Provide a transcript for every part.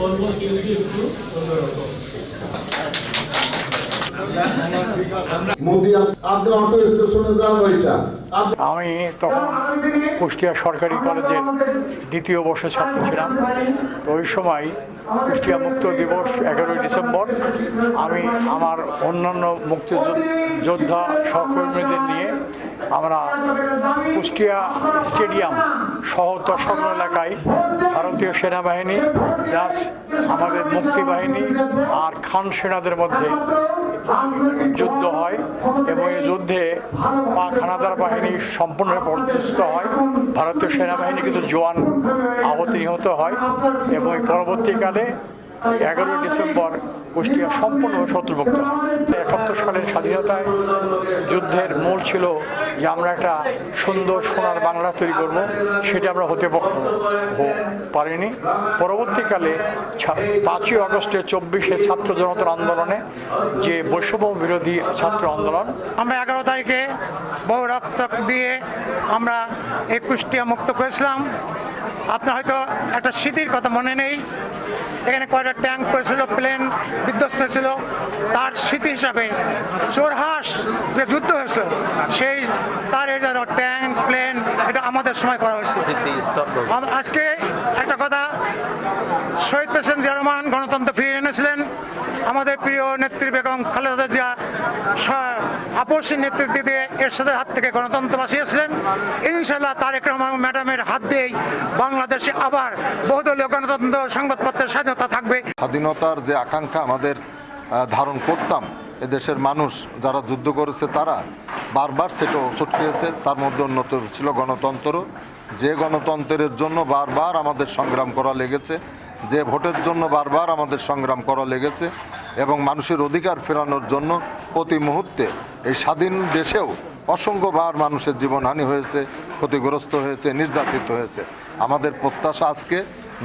বলবো কিন্তু একটু অন্যরকম। আমি তখন কুষ্টিয়া সরকারি কলেজের দ্বিতীয় বর্ষের ছাত্র ছিলাম। তো ওই সময় কুষ্টিয়া মুক্ত দিবস 11ই ডিসেম্বর আমি আমার অন্যান্য মুক্তিযোদ্ধা সহকর্মীদের নিয়ে আমরা কুষ্টিয়া স্টেডিয়াম সহ দর্শন এলাকায় ভারতীয় সেনাবাহিনী প্লাস আমাদের মুক্তিবাহিনী আর খান সেনাদের মধ্যে যুদ্ধ হয় এবং এই যুদ্ধে পাক হানাদার বাহিনী সম্পূর্ণভাবে পরাজিত হয়। ভারতীয় সেনাবাহিনী কিন্তু জওয়ান আহত নিহত হয় এবং পরবর্তীকালে 11ই ডিসেম্বর কুষ্টিয়া সম্পূর্ণভাবে শত্রুমুক্ত হয়। 71 সালের স্বাধীনতায় যুদ্ধের মূল ছিল যে আমরা একটা সুন্দর সোনার বাংলা তৈরি করব, সেটা আমরা হতে পারিনি। পরবর্তীকালে 5ই আগস্টের 24শে ছাত্র জনতার আন্দোলনে যে বৈষম্য বিরোধী ছাত্র আন্দোলন, আমরা 11 তারিখে বহু রক্ত দিয়ে আমরা এই কুষ্টিয়া মুক্ত করেছিলাম। আপনার হয়তো একটা স্মৃতির কথা মনে নেই, এখানে কয়েকটা ট্যাঙ্ক করেছিল, প্লেন বিধ্বস্ত হয়েছিল, তার স্মৃতি হিসাবে চোরহাস যে যুদ্ধ হয়েছিল সেই তার এই যে ট্যাঙ্ক প্লেন এটা আমাদের সময় করা হয়েছিল। আজকে একটা কথা, শহীদ প্রেসিডেন্ট জিয়া রহমান গণতন্ত্র ফিরিয়ে এনেছিলেন। আমাদের প্রিয় নেত্রী বেগম খালেদা জিয়া আপসী নেতৃত্ব দিয়ে এরশাদের হাত থেকে গণতন্ত্র বাঁচিয়েছিলেন। ইনশাআল্লাহ তারেক রহমান ম্যাডামের হাত দিয়েই বাংলাদেশে আবার বহুদলীয় গণতন্ত্র, সংবাদপত্রের স্বাধীনতা থাকবে। স্বাধীনতার যে আকাঙ্ক্ষা আমাদের ধারণ করতাম, এদেশের মানুষ যারা যুদ্ধ করেছে তারা বারবার সেটা ওষুধ খেয়েছে। তার মধ্যে অন্যতম ছিল গণতন্ত্র, যে গণতন্ত্রের জন্য বারবার আমাদের সংগ্রাম করা লেগেছে, যে ভোটের জন্য বারবার আমাদের সংগ্রাম করা লেগেছে এবং মানুষের অধিকার ফেরানোর জন্য প্রতি মুহূর্তে এই স্বাধীন দেশেও অসংখ্যবার মানুষের জীবনহানি হয়েছে, ক্ষতিগ্রস্ত হয়েছে, নির্যাতিত হয়েছে। আমাদের প্রত্যাশা আজকে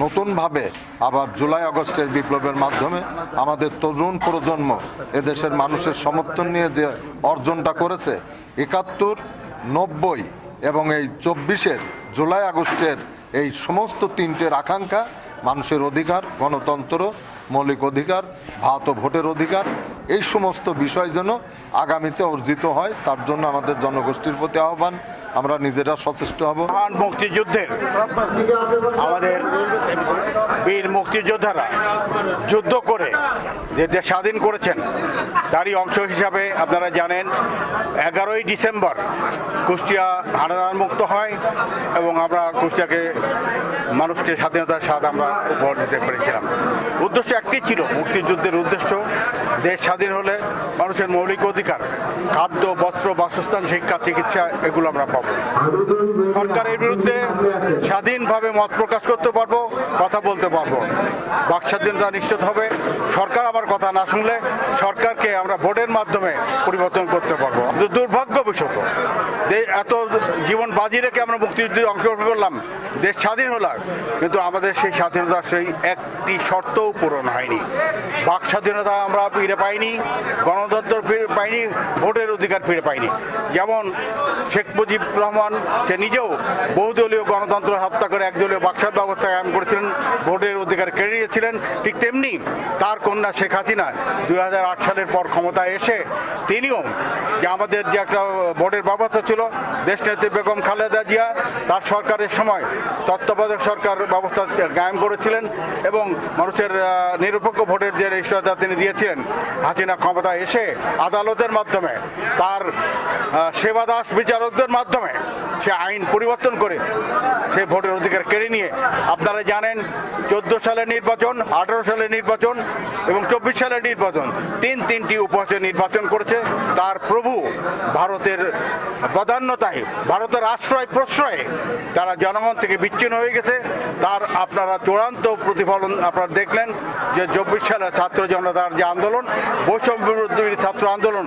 নতুনভাবে আবার জুলাই আগস্টের বিপ্লবের মাধ্যমে আমাদের তরুণ প্রজন্ম এদেশের মানুষের সমর্থন নিয়ে যে অর্জনটা করেছে, 71, 90 এবং এই 24শে জুলাই আগস্টের এই সমস্ত তিনটের আকাঙ্ক্ষা, মানুষের অধিকার, গণতন্ত্র, মৌলিক অধিকার, ভাত ও ভোটের অধিকার, এই সমস্ত বিষয় যেন আগামীতে অর্জিত হয়, তার জন্য আমাদের জনগোষ্ঠীর প্রতি আহ্বান, আমরা নিজেরা সচেষ্ট হব। মহান মুক্তিযুদ্ধের আমাদের বীর মুক্তিযোদ্ধারা যুদ্ধ করে যে দেশ স্বাধীন করেছেন, তারই অংশ হিসাবে আপনারা জানেন 11ই ডিসেম্বর কুষ্টিয়া হানাদার মুক্ত হয় এবং আমরা কুষ্টিয়াকে মানুষকে স্বাধীনতার স্বাদ আমরা উপহার দিতে পেরেছিলাম। উদ্দেশ্য একটি ছিল, মুক্তিযুদ্ধের উদ্দেশ্য দেশ স্বাধীন হলে মানুষের মৌলিক অধিকার, খাদ্য, বস্ত্র, বাসস্থান, শিক্ষা, চিকিৎসা এগুলো আমরা পাবো। সরকারের বিরুদ্ধে স্বাধীনভাবে মত প্রকাশ করতে পারবো, কথা বলতে পারবো, বাক স্বাধীনতা নিশ্চিত হবে। সরকার আমার কথা না শুনলে সরকারকে আমরা ভোটের মাধ্যমে পরিবর্তন করতে পারবো। দুর্ভাগ্য বিষয় এত জীবন বাজি রেখে আমরা মুক্তিযুদ্ধে অংশগ্রহণ করলাম, দেশ স্বাধীন হলাম, কিন্তু আমাদের সেই স্বাধীনতার সেই একটি শর্তও পূরণ হয়নি। বাক স্বাধীনতা আমরা ফিরে পাইনি, গণতন্ত্র ফিরে পাইনি, ভোটের অধিকার ফিরে পাইনি। যেমন শেখ মুজিব রহমান সে নিজেও বহুদলীয় গণতন্ত্র হত্যা করে একদলীয় বাকশাল ব্যবস্থা কায়েম করেছিলেন, ভোটের অধিকার কেড়ে নিয়েছিলেন। ঠিক তেমনি তার কন্যা শেখ হাসিনা 2008 সালের পর ক্ষমতায় এসে তিনিও যে আমাদের যে একটা ভোটের ব্যবস্থা ছিল, দেশনেত্রী বেগম খালেদা জিয়া তার সরকারের সময় তত্ত্বাবধায়ক সরকার ব্যবস্থা কায়েম করেছিলেন এবং মানুষের নিরপেক্ষ ভোটের যে নিশ্চয়তা তিনি দিয়েছিলেন। হাসিনা ক্ষমতায় এসে আদালতের মাধ্যমে, তার সেবাদাস বিচারকদের মাধ্যমে সে আইন পরিবর্তন করে সেই ভোটের অধিকার কেড়ে নিয়ে, আপনারা জানেন 14 সালের নির্বাচন, 18 সালের নির্বাচন এবং 24 সালের নির্বাচন, তিনটি উপহাসে নির্বাচন করেছে। তার প্রভু ভারতের প্রাধান্যতায়, ভারতের আশ্রয় প্রশ্রয়ে তারা জনগণ থেকে বিচ্ছিন্ন হয়ে গেছে। তার আপনারা চূড়ান্ত প্রতিফলন আপনারা দেখলেন যে 24 সালের ছাত্র জনতার যে আন্দোলন, বৈষম্য বিরোধী ছাত্র আন্দোলন,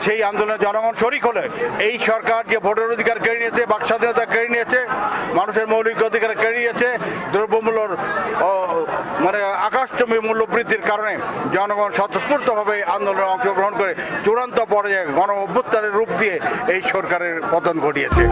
সেই আন্দোলনে জনগণ শরিক হলে এই সরকার যে ভোটের অধিকার কেড়ে নিয়েছে, বাক স্বাধীনতা কেড়ে নিয়েছে, মানুষের মৌলিক অধিকার কেড়ে নিয়েছে, দ্রব্যমূল্যর মানে আকাশচুম্বী মূল্য বৃদ্ধির কারণে জনগণ স্বতঃস্ফূর্তভাবে আন্দোলনে অংশগ্রহণ করে চূড়ান্ত পর্যায়ে গণ অভ্যুত্থানের রূপ দিয়ে এই সরকারের পতন ঘটিয়েছে।